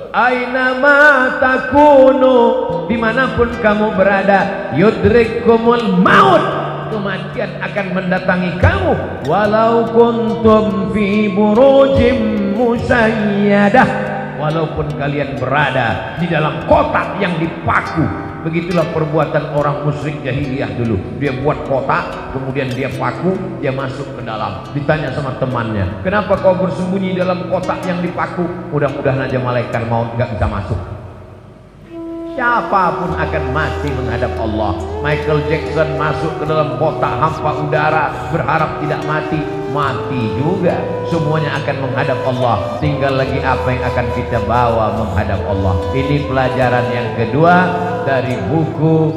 Ainama takunu, dimanapun kamu berada, yudrikumul maut, kematian akan mendatangi kamu. Walau kuntum fi burujim musayyadah, walaupun kalian berada di dalam kotak yang dipaku. Begitulah perbuatan orang musyrik jahiliyah dulu. Dia buat kotak, kemudian dia paku, dia masuk ke dalam. Ditanya sama temannya, kenapa kau bersembunyi dalam kotak yang dipaku? Mudah-mudahan aja malaikat maut gak bisa masuk. Siapapun akan mati menghadap Allah. Michael Jackson masuk ke dalam kotak hampa udara, berharap tidak mati, mati juga. Semuanya akan menghadap Allah. Tinggal lagi apa yang akan kita bawa menghadap Allah. Ini pelajaran yang kedua dari buku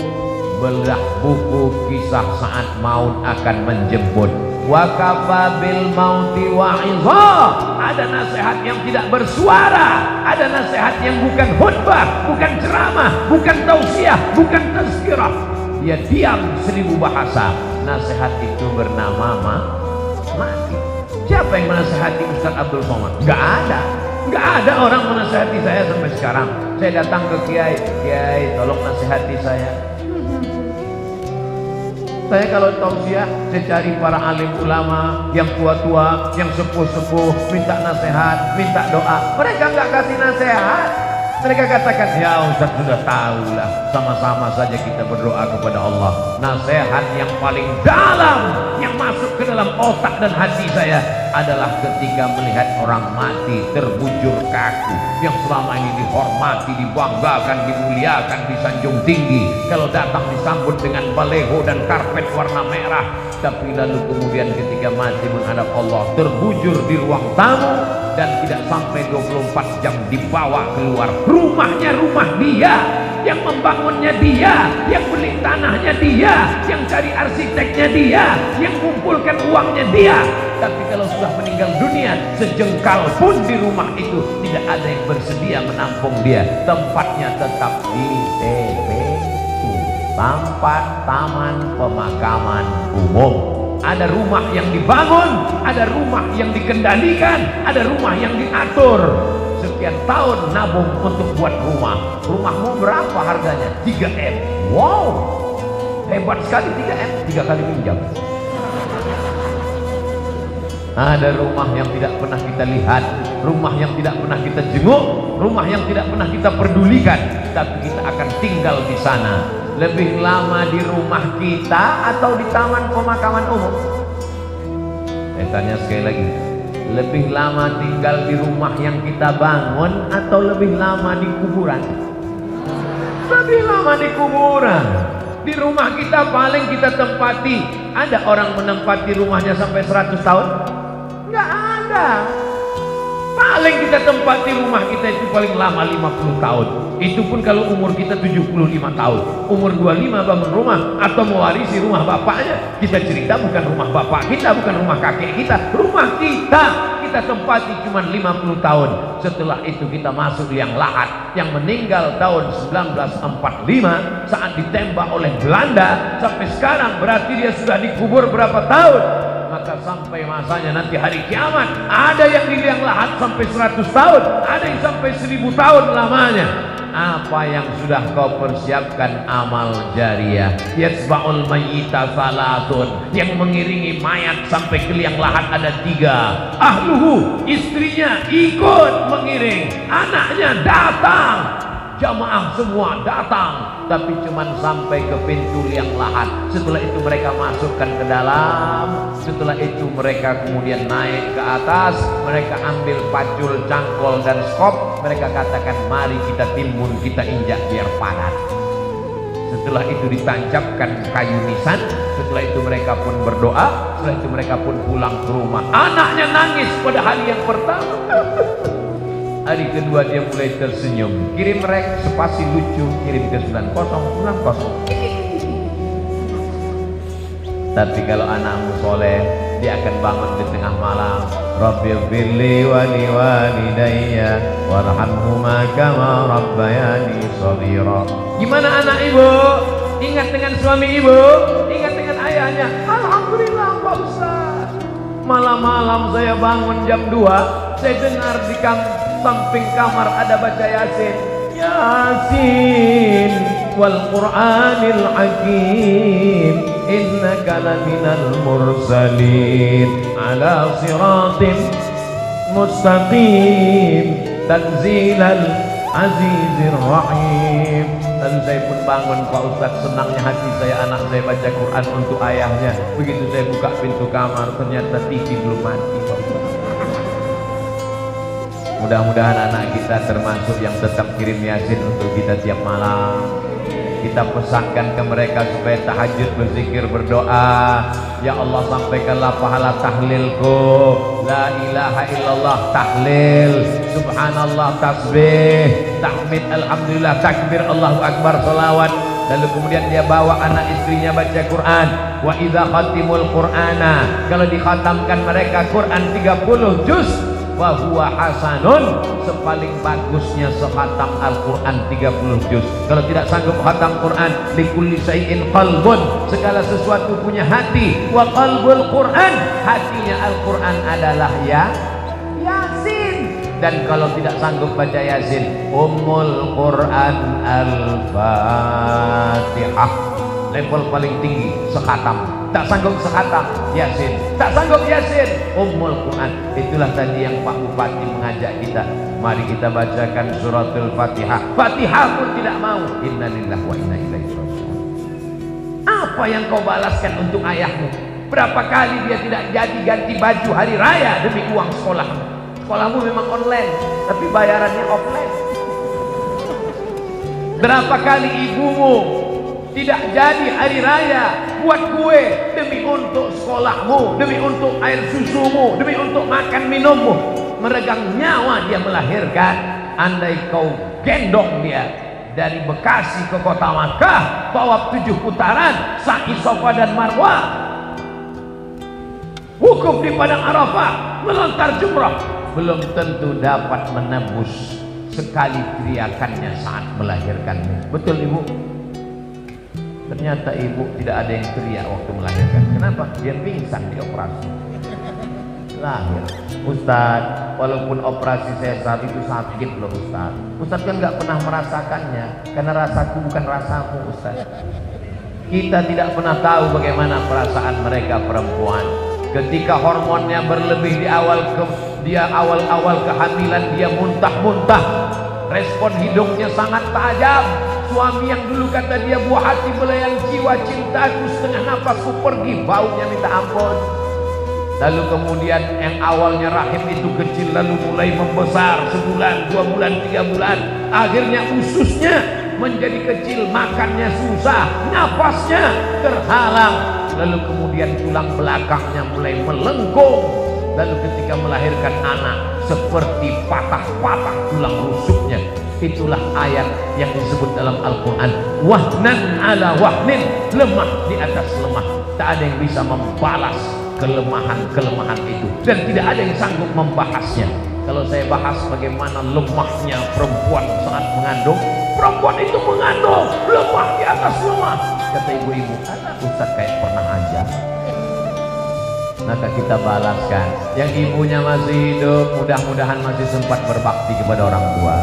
belah buku kisah saat maut akan menjemput. Wa kafa bil mauti wa'idha. Ada nasihat yang tidak bersuara, ada nasihat yang bukan khutbah, bukan ceramah, bukan tausiah, bukan tazkirah. Dia diam 1000 bahasa. Nasihat itu bernama mati. Siapa yang menasihati Ustaz Abdul Somad? Gak ada. Gak ada orang menasihati saya sampai sekarang. Saya datang ke Kiai, Kiai tolong nasihati saya. Saya kalau tausiah, saya cari para alim ulama yang tua-tua, yang sepuh-sepuh, minta nasihat, minta doa. Mereka nggak kasih nasihat. Mereka katakan, ya Ustaz sudah tahu lah, sama-sama saja kita berdoa kepada Allah. Nasihat yang paling dalam, yang masuk ke dalam otak dan hati saya adalah ketika melihat orang mati terbujur kaku, yang selama ini dihormati, dibanggakan, dimuliakan, disanjung tinggi. Kalau datang disambut dengan baleho dan karpet warna merah, tapi lalu kemudian ketika mati menghadap Allah terbujur di ruang tamu dan tidak sampai 24 jam dibawa keluar. Rumahnya rumah dia, yang membangunnya dia, yang beli tanahnya dia, yang cari arsiteknya dia, yang kumpulkan uangnya dia. Tapi kalau sudah meninggal dunia, sejengkal pun di rumah itu tidak ada yang bersedia menampung dia. Tempatnya tetap di TPU, tempat taman pemakaman umum. Ada rumah yang dibangun, ada rumah yang dikendalikan, ada rumah yang diatur. Sekian tahun nabung untuk buat rumah. Rumahmu berapa harganya? 3M. Wow, hebat sekali 3M, 3 kali pinjam. Ada rumah yang tidak pernah kita lihat, rumah yang tidak pernah kita jenguk, rumah yang tidak pernah kita pedulikan, tapi kita akan tinggal di sana. Lebih lama di rumah kita atau di taman pemakaman umum? Saya tanya sekali lagi, lebih lama tinggal di rumah yang kita bangun atau lebih lama di kuburan? Lebih lama di kuburan. Di rumah kita paling kita tempati. Ada orang menempati rumahnya sampai 100 tahun? Nggak ada. Paling kita tempati rumah kita itu paling lama 50 tahun. Itu pun kalau umur kita 75 tahun. Umur 25 bangun rumah atau mewarisi rumah bapaknya. Kita cerita bukan rumah bapak kita, bukan rumah kakek kita, rumah kita. Kita tempati cuma 50 tahun. Setelah itu kita masuk yang lahat, yang meninggal tahun 1945 saat ditembak oleh Belanda. Sampai sekarang berarti dia sudah dikubur berapa tahun? Maka sampai masanya nanti hari kiamat, ada yang di liang lahat sampai 100 tahun, ada yang sampai 1000 tahun lamanya. Apa yang sudah kau persiapkan amal jariah? Yatsba'ul mayyita salatun, yang mengiringi mayat sampai ke liang lahat ada 3. Ahluhu, istrinya ikut mengiring, anaknya datang, jamaah semua datang, tapi cuman sampai ke pintu liang lahat. Setelah itu mereka masukkan ke dalam. Setelah itu mereka kemudian naik ke atas. Mereka ambil pacul, cangkol dan skop. Mereka katakan, mari kita timbun, kita injak biar padat. Setelah itu ditancapkan kayu nisan. Setelah itu mereka pun berdoa. Setelah itu mereka pun pulang ke rumah. Anaknya nangis pada hari yang pertama. Hari kedua dia mulai tersenyum. Kirim rek spasi lucu, kirim ke 9090. Tapi kalau anakmu soleh, dia akan bangun di tengah malam. Rabbighfirli wa liwalidayya warhamhuma kama rabbayani shaghira. Gimana anak ibu? Ingat dengan suami ibu? Ingat dengan ayahnya? Alhamdulillah Pak Ustaz. Malam-malam saya bangun jam 2, saya dengar di samping kamar ada baca Yasin. Yasin wal Qur'anil Hakim innaka laminal mursalin ala siratin mustaqim tanzilal azizir rahim. Lalu saya pun bangun, Pak Ustaz, senangnya hati saya anak saya baca Quran untuk ayahnya. Begitu saya buka pintu kamar, ternyata TV belum mati, Pak Ustaz. Mudah-mudahan anak kita termasuk yang tetap kirim Yasin untuk kita tiap malam. Kita pesankan ke mereka supaya tahajud, berzikir, berdoa. Ya Allah, sampaikanlah pahala tahlilku. La ilaha illallah tahlil, subhanallah tasbih, tahmid, alhamdulillah, takbir, Allahu akbar, salawat. Lalu kemudian dia bawa anak istrinya baca Quran. Wa idza khatimul Qur'ana, kalau dikhatamkan mereka Quran 30 juz, wa huwa hasanun, sepaling bagusnya sekhatam Al-Quran 30 juz. Kalau tidak sanggup khatam Quran, likulli syai'in qalbun, segala sesuatu punya hati. Wa qalbul Quran, hatinya Al-Quran adalah Yasin. Dan kalau tidak sanggup baca Yasin, Ummul Quran Al-Fatihah, level paling tinggi sekhatam. Tak sanggup sekhatam Yasin, tak sanggup Yasin, Ummul Quran. Itulah tadi yang Pak Bupati mengajak kita, mari kita bacakan suratul Fatihah. Fatihah pun tidak mau. Innalillahi wa inna ilaihi raji'un. Apa yang kau balaskan untuk ayahmu? Berapa kali dia tidak jadi ganti baju hari raya demi uang sekolahmu? Sekolahmu memang online, tapi bayarannya offline. Berapa kali ibumu tidak jadi hari raya buat kue demi untuk sekolahmu, demi untuk air susumu, demi untuk makan minummu. Meregang nyawa dia melahirkan. Andai kau gendong dia dari Bekasi ke kota Makkah, tawaf 7 putaran, sa'i Safa dan Marwah, wukuf di padang Arafah, melontar jumrah, belum tentu dapat menembus sekali teriakannya saat melahirkanmu. Betul Ibu? Ternyata ibu tidak ada yang teriak waktu melahirkan. Kenapa? Dia pingsan di operasi. Lahir. Ustaz, walaupun operasi saya saat itu sakit loh Ustaz. Ustaz kan nggak pernah merasakannya, karena rasaku bukan rasamu Ustaz. Kita tidak pernah tahu bagaimana perasaan mereka perempuan. Ketika hormonnya berlebih di awal-awal kehamilan, dia muntah-muntah. Respon hidungnya sangat tajam. Suami yang dulu kata dia buah hati belayang jiwa, cintaku setengah nafasku pergi, baunya minta ampun. Lalu kemudian yang awalnya rahim itu kecil, lalu mulai membesar, sebulan, 2 bulan, 3 bulan, akhirnya ususnya menjadi kecil, makannya susah, nafasnya terhalang. Lalu kemudian tulang belakangnya mulai melengkung. Lalu ketika melahirkan anak, seperti patah-patah tulang rusuknya. Itulah ayat yang disebut dalam Al-Quran, wahnan ala wahnin, lemah di atas lemah. Tak ada yang bisa membalas kelemahan-kelemahan itu, dan tidak ada yang sanggup membahasnya. Kalau saya bahas bagaimana lemahnya perempuan saat mengandung, perempuan itu mengandung lemah di atas lemah. Kata ibu-ibu, anak Ustaz kayak pernah aja. Maka kita balaskan. Yang ibunya masih hidup, mudah-mudahan masih sempat berbakti kepada orang tua.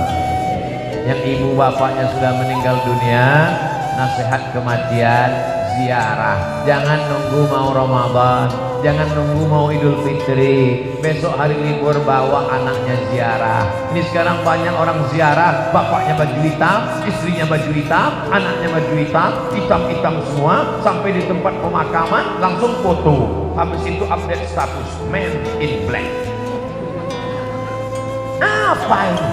Yang ibu bapaknya sudah meninggal dunia, nasihat kematian, ziarah. Jangan nunggu mau Ramadan, jangan nunggu mau Idul Fitri. Besok hari libur bawa anaknya ziarah. Ini sekarang banyak orang ziarah, bapaknya baju hitam, istrinya baju hitam, anaknya baju hitam, hitam-hitam semua. Sampai di tempat pemakaman langsung foto. Habis itu update status, man in black. Apa ini?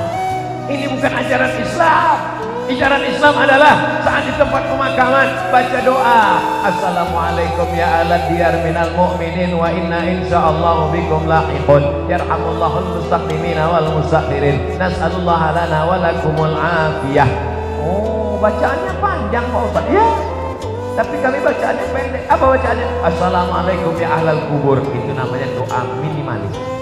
Ini bukan ajaran Islam. Ajaran Islam adalah saat di tempat pemakaman baca doa, assalamualaikum ya ahla diyar minal mu'minin wa inna insyaallah bikum lahiqun yarhamullahul mustaqdimina wal mustakhirin nas'alullah lana wa lakumul afiyah. Oh, bacaannya panjang Pak Ustaz. Ya, tapi kami bacaannya pendek. Apa bacaannya? Assalamualaikum ya ahlal kubur. Itu namanya doa minimalis.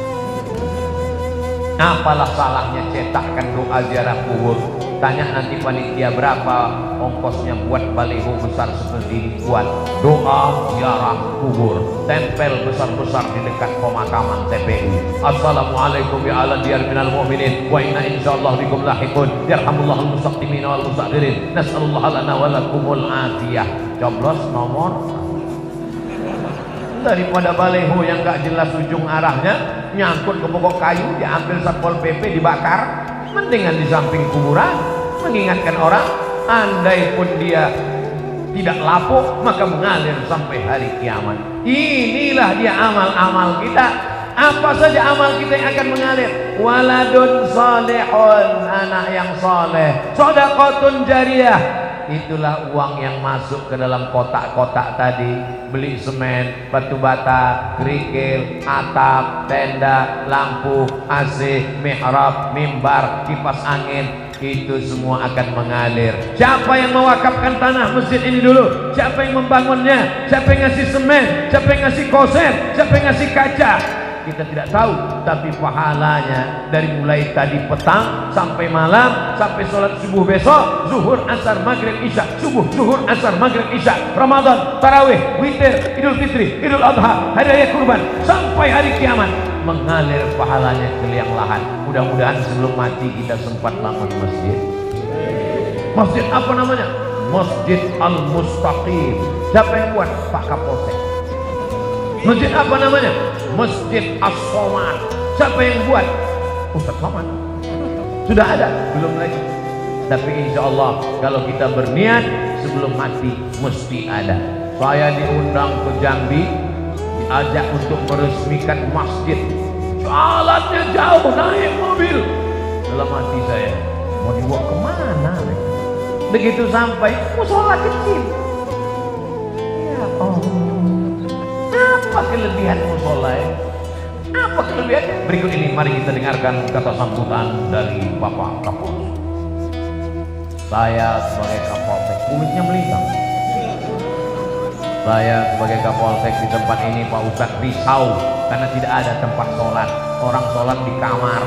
Apalah salahnya cetakkan doa ziarah kubur? Tanya nanti panitia berapa ongkosnya buat baliho besar seperti ini, buat doa ziarah kubur, tempel besar-besar di dekat pemakaman TPU. Assalamualaikum ya ala diyar minal mu'minin wa inna insyaallah bikum lahiqun yarhamullahul mustaqdimin wal mustakhirin nas'alullah lana wa lakumul afiyah. Coblos nomor. Daripada baleho yang gak jelas ujung arahnya, nyangkut ke pokok kayu, diambil Satpol PP, dibakar, mendingan di samping kuburan, mengingatkan orang. Andai pun dia tidak lapuk, maka mengalir sampai hari kiamat. Inilah dia amal-amal kita. Apa saja amal kita yang akan mengalir. Waladun salihun, anak yang soleh, shadaqatun jariyah, itulah uang yang masuk ke dalam kotak-kotak tadi. Beli semen, batu bata, kerikil, atap, tenda, lampu, AC, mihrab, mimbar, kipas angin, itu semua akan mengalir. Siapa yang mewakafkan tanah masjid ini dulu? Siapa yang membangunnya? Siapa yang ngasih semen? Siapa yang ngasih koser? Siapa yang ngasih kaca? Kita tidak tahu, tapi pahalanya dari mulai tadi petang sampai malam, sampai sholat subuh besok, zuhur, asar, maghrib, isya, subuh, zuhur, asar, maghrib, isya, Ramadan, tarawih, witir, idul fitri, idul adha, hari raya kurban, sampai hari kiamat, mengalir pahalanya ke liang lahat. Mudah-mudahan sebelum mati kita sempat bangun masjid. Masjid apa namanya? Masjid Al-Mustaqim. Siapa yang buat? Pak Kapolsek. Masjid apa namanya? Masjid As-Somad. Siapa yang buat? Ustaz Somad. Sudah ada? Belum lagi. Tapi insya Allah kalau kita berniat sebelum mati mesti ada. Saya diundang ke Jambi, diajak untuk meresmikan masjid. Jalannya jauh, naik mobil. Dalam hati saya, mau dibawa kemana? Begitu sampai, musola kecil. Ya Allah. Apa kelebihan musola? Apa kelebihan? Berikut ini mari kita dengarkan kata sambutan dari Bapak Kapolsek. Saya sebagai Kapolsek, kulitnya melintang. Saya sebagai Kapolsek di tempat ini, Pak Ustadz risau karena tidak ada tempat sholat. Orang sholat di kamar.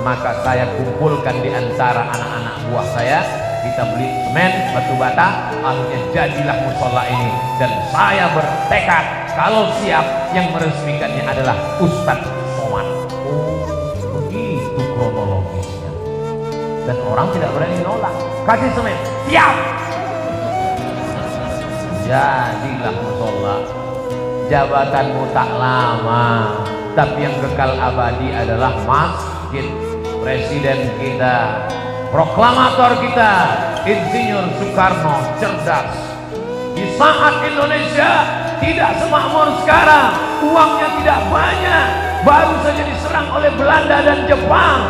Maka saya kumpulkan di antara anak-anak buah saya. Kita beli semen, batu bata, akhirnya jadilah musola ini. Dan saya bertekad kalau siap, yang meresmikannya adalah Ustadz Somad. Oh, begitu kronologisnya. Dan orang tidak berani nolak. Kasih semen, siap. Jadilah musola. Jabatanmu tak lama, tapi yang kekal abadi adalah masjid. Presiden kita, proklamator kita, Insinyur Soekarno cerdas. Di saat Indonesia tidak semakmur sekarang, uangnya tidak banyak, baru saja diserang oleh Belanda dan Jepang,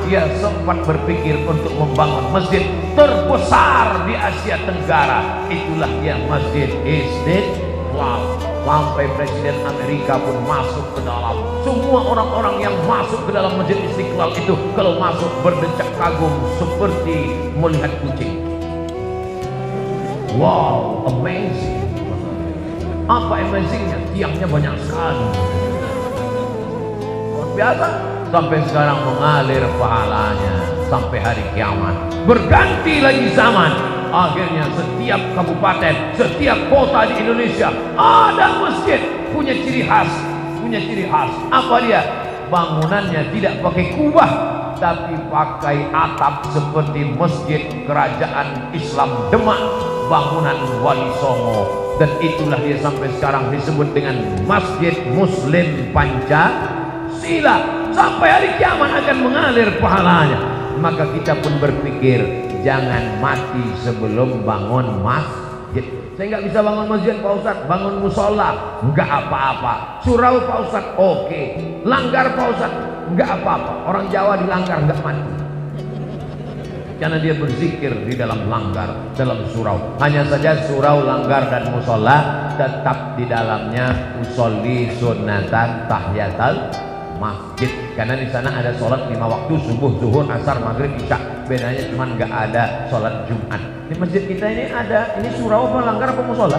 dia sempat berpikir untuk membangun masjid terbesar di Asia Tenggara. Itulah dia Masjid Istiqlal. Sampai Presiden Amerika pun masuk ke dalam. Semua orang-orang yang masuk ke dalam Masjid Istiqlal itu kalau masuk berdecak kagum seperti melihat kucing. Wow, amazing. Apa amazingnya? Tiangnya banyak sekali. Luar biasa. Sampai sekarang mengalir pahalanya sampai hari kiamat. Berganti lagi zaman. Akhirnya setiap kabupaten, setiap kota di Indonesia ada masjid, punya ciri khas. Punya ciri khas. Apa dia? Bangunannya tidak pakai kubah, tapi pakai atap seperti masjid kerajaan Islam Demak, bangunan Wali Songo. Dan itulah dia sampai sekarang disebut dengan Masjid Muslim Pancasila. Sampai hari kiamat akan mengalir pahalanya. Maka kita pun berpikir, jangan mati sebelum bangun masjid. Saya nggak bisa bangun masjid Pak Ustadz, bangun musola nggak apa-apa. Surau Pak Ustadz, oke. Langgar Pak Ustadz, nggak apa-apa. Orang Jawa dilanggar nggak mati, karena dia berzikir di dalam langgar, dalam surau. Hanya saja surau, langgar dan musola tetap di dalamnya usolli sunnatan tahiyatal masjid, karena di sana ada sholat 5 waktu, subuh, zuhur, asar, maghrib, isya. Bedanya cuma nggak ada sholat Jumat. Di masjid kita ini ada, ini surau apa langgar apa musola?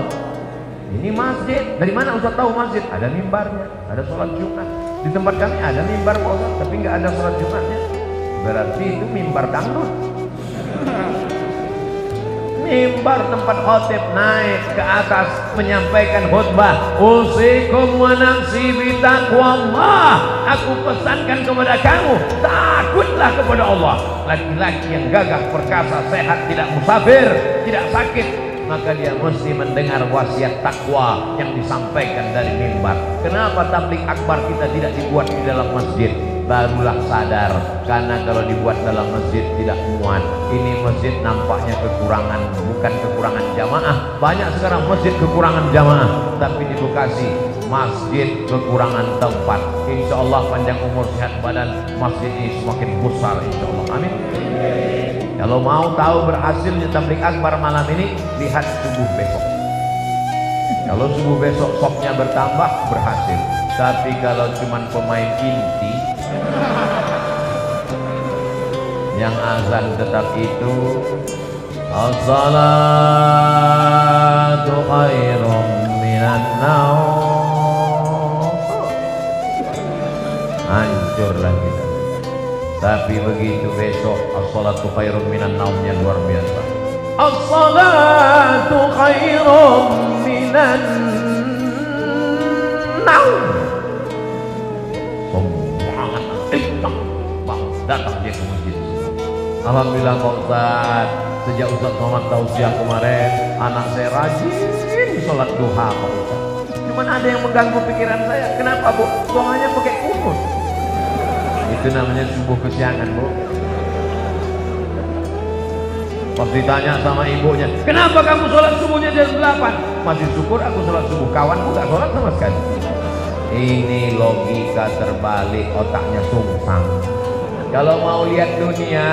Ini masjid. Dari mana Ustaz tahu masjid? Ada mimbarnya, ada sholat Jumat. Di tempat kami ada mimbar Pak Ustaz, tapi nggak ada sholat Jumatnya. Berarti itu mimbar dangdut. mimbar tempat khotib naik ke atas menyampaikan khutbah, usikum wa nafsi bitaqwallah, aku pesankan kepada kamu, takutlah kepada Allah. Laki-laki yang gagah perkasa, sehat, tidak musafir, tidak sakit, maka dia mesti mendengar wasiat takwa yang disampaikan dari mimbar. Kenapa tablik akbar kita tidak dibuat di dalam masjid? Barulah sadar, karena kalau dibuat dalam masjid tidak muat. Ini masjid nampaknya kekurangan, bukan kekurangan jamaah. Banyak sekarang masjid kekurangan jamaah, tapi di Bekasi masjid kekurangan tempat. Insya Allah panjang umur sehat badan, masjid ini semakin besar insya Allah. Amin. Kalau mau tahu berhasilnya tablik akbar malam ini, lihat subuh besok. Kalau subuh besok sopnya bertambah, berhasil. Tapi kalau cuman pemain inti yang azan tetap itu, as-salatu khairum minan naum, hancurlah kita. Tapi begitu besok as-salatu khairum minan naumnya luar biasa. As-salatu khairum minan naum, datang dia ke masjid. Alhamdulillah Pak Ustaz, sejak Ustaz Muhammad tausiah kemarin, anak saya rajin sholat duha Pak Ustaz. Cuman ada yang mengganggu pikiran saya. Kenapa Bu? Doanya pakai kunut. Itu namanya subuh kesiangan Bu. Pas ditanya sama ibunya, kenapa kamu sholat subuhnya jam 8? Masih syukur aku sholat subuh, kawanku gak sholat sama sekali. Ini logika terbalik, otaknya sumpang. Kalau mau lihat dunia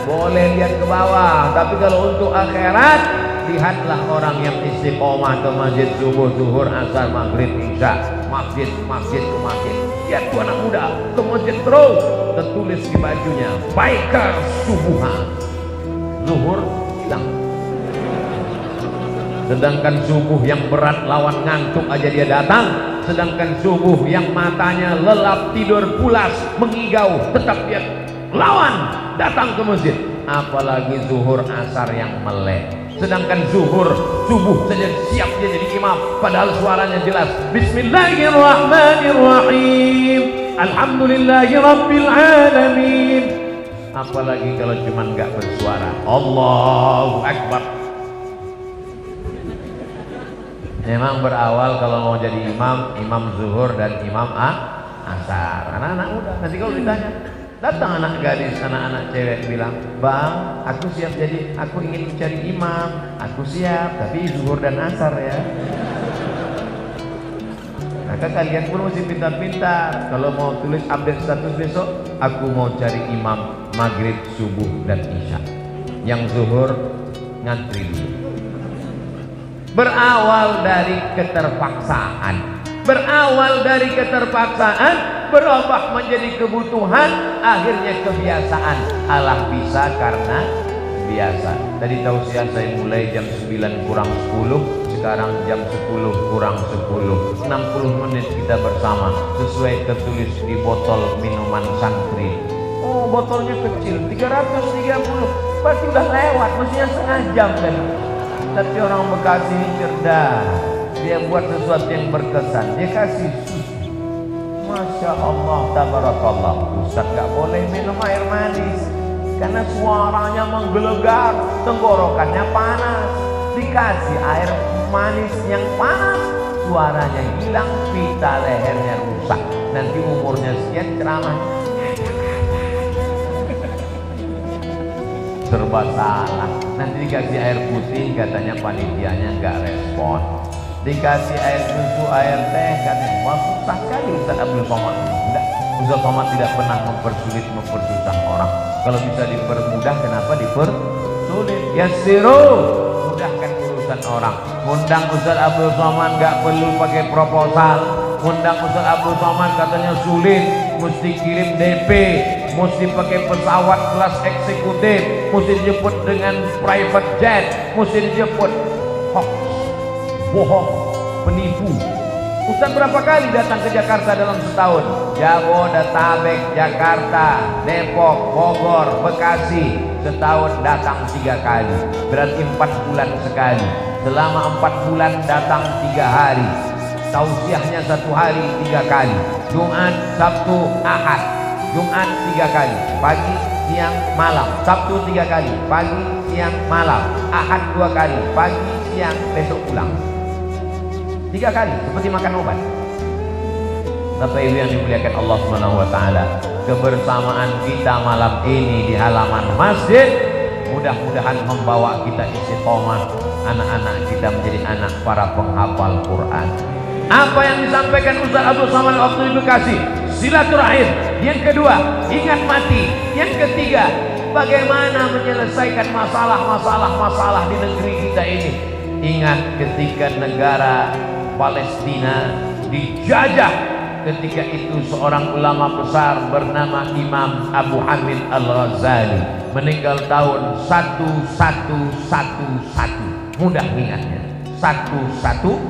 boleh lihat ke bawah, tapi kalau untuk akhirat, lihatlah orang yang istiqomah ke masjid subuh, zuhur, asar, maghrib, isya, masjid ke masjid. Lihat tuh anak muda ke masjid terus, tertulis di bajunya baikar subuhan, zuhur hilang. Sedangkan subuh yang berat lawan ngantuk aja dia datang. Sedangkan subuh yang matanya lelap, tidur pulas, mengigau, tetap dia lawan datang ke masjid. Apalagi zuhur, asar yang melek. Sedangkan zuhur, subuh saja siap dia jadi imam, padahal suaranya jelas. Bismillahirrahmanirrahim, alhamdulillahi rabbil alamin. Apalagi kalau cuma nggak bersuara, Allahu Akbar. Memang berawal kalau mau jadi imam, imam zuhur dan imam asar. Anak-anak muda, nanti kalau ditanya, datang anak gadis, anak-anak cewek bilang, bang, aku siap jadi, aku ingin mencari imam, aku siap, tapi zuhur dan asar ya. Maka kalian pun mesti pintar-pintar. Kalau mau tulis update status besok, aku mau cari imam maghrib, subuh dan isya. Yang zuhur ngantri dulu. Berawal dari keterpaksaan, berubah menjadi kebutuhan, akhirnya kebiasaan. Allah bisa karena biasa. Tadi tausiah saya mulai jam 9 kurang 10, sekarang jam 10 kurang 10, 60 menit kita bersama sesuai tertulis di botol minuman santri. Oh, botolnya kecil, 330, berarti udah lewat, mestinya setengah jam kan. Tapi orang Bekasi ini cerdas, dia buat sesuatu yang berkesan, dia kasih susu. Masya Allah, tabarakallah. Ustaz gak boleh minum air manis karena suaranya menggelegar, tenggorokannya panas. Dikasih air manis yang panas, suaranya hilang, pita lehernya rusak. Nanti umurnya sekian ceramah serba salah. Nanti dikasih air putih, katanya panitianya nggak respon. Dikasih air susu, air teh, katanya wah susah sekali Ustaz Abdul Somad. Enggak, Ustaz Somad tidak pernah mempersusah orang. Kalau bisa dipermudah, kenapa dipersulit? Yassiru, mudahkan urusan orang. Undang Ustaz Abdul Somad nggak perlu pakai proposal. Undang Ustaz Abdul Somad katanya sulit, mesti kirim DP, mesti pakai pesawat kelas eksekutif, mesti dijemput dengan private jet, mesti dijemput. Hoax, bohong, penipu. Ustaz berapa kali datang ke Jakarta dalam setahun? Jabodetabek, Jakarta, Depok, Bogor, Bekasi, setahun datang 3 kali. Berarti 4 bulan sekali. Selama 4 bulan datang 3 hari. Tausiahnya 1 hari 3 kali. Jumat, Sabtu, Ahad. Jumat 3 kali, pagi, siang, malam. Sabtu 3 kali, pagi, siang, malam. Ahad 2 kali, pagi, siang, besok pulang. 3 kali, seperti makan obat. Bapak Ibu yang dimuliakan Allah Subhanahu wa taala, kebersamaan kita malam ini di halaman masjid mudah-mudahan membawa kita istiqomah, anak-anak kita menjadi anak para penghafal Quran. Apa yang disampaikan Ustaz Abdul Samad waktu di Bekasi, silaturahim. Yang kedua, ingat mati. Yang ketiga, bagaimana menyelesaikan masalah di negeri kita ini. Ingat ketika negara Palestina dijajah, ketika itu seorang ulama besar bernama Imam Abu Hamid Al-Ghazali meninggal tahun 1111. Mudah ingatnya, 1111.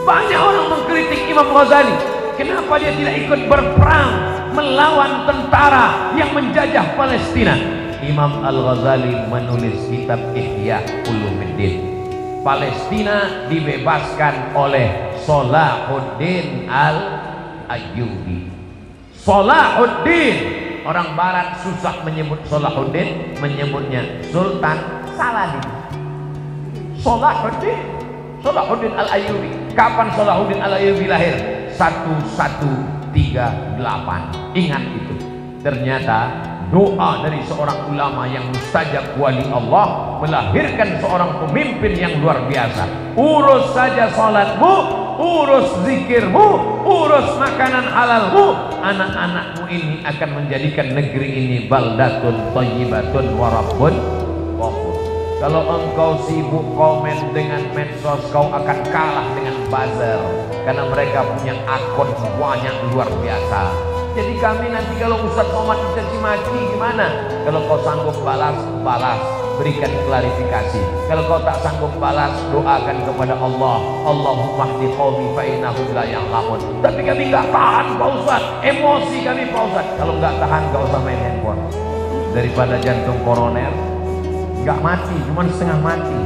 Banyak orang mengkritik Imam Ghazali, kenapa dia tidak ikut berperang melawan tentara yang menjajah Palestina. Imam Al-Ghazali menulis kitab Ihya Ulumuddin. Palestina dibebaskan oleh Salahuddin Al-Ayyubi. Salahuddin, orang barat susah menyebut Salahuddin, menyebutnya Sultan Saladin. Salahuddin Al-Ayyubi. Kapan Salahuddin Al-Ayyubi lahir? 1138. Ingat itu. Ternyata doa dari seorang ulama yang mustajab wali Allah melahirkan seorang pemimpin yang luar biasa. Urus saja salatmu, urus zikirmu, urus makanan halalmu, anak-anakmu ini akan menjadikan negeri ini baldatun thayyibatun wa rabbun ghafur. Kalau engkau sibuk komen dengan medsos, kau akan kalah dengan buzzer, karena mereka punya akun banyak luar biasa. Jadi kami nanti kalau Ustaz Somad dicaci maki gimana? Kalau kau sanggup balas, berikan klarifikasi. Kalau kau tak sanggup balas, doakan kepada Allah. Allahumma hdi qaumi fa innahum la ya'lamun. Tapi kami enggak tahan Pak Ustaz, emosi kami Pak Ustaz. Kalau enggak tahan, enggak usah main handphone. Daripada jantung koroner enggak mati, cuma setengah mati.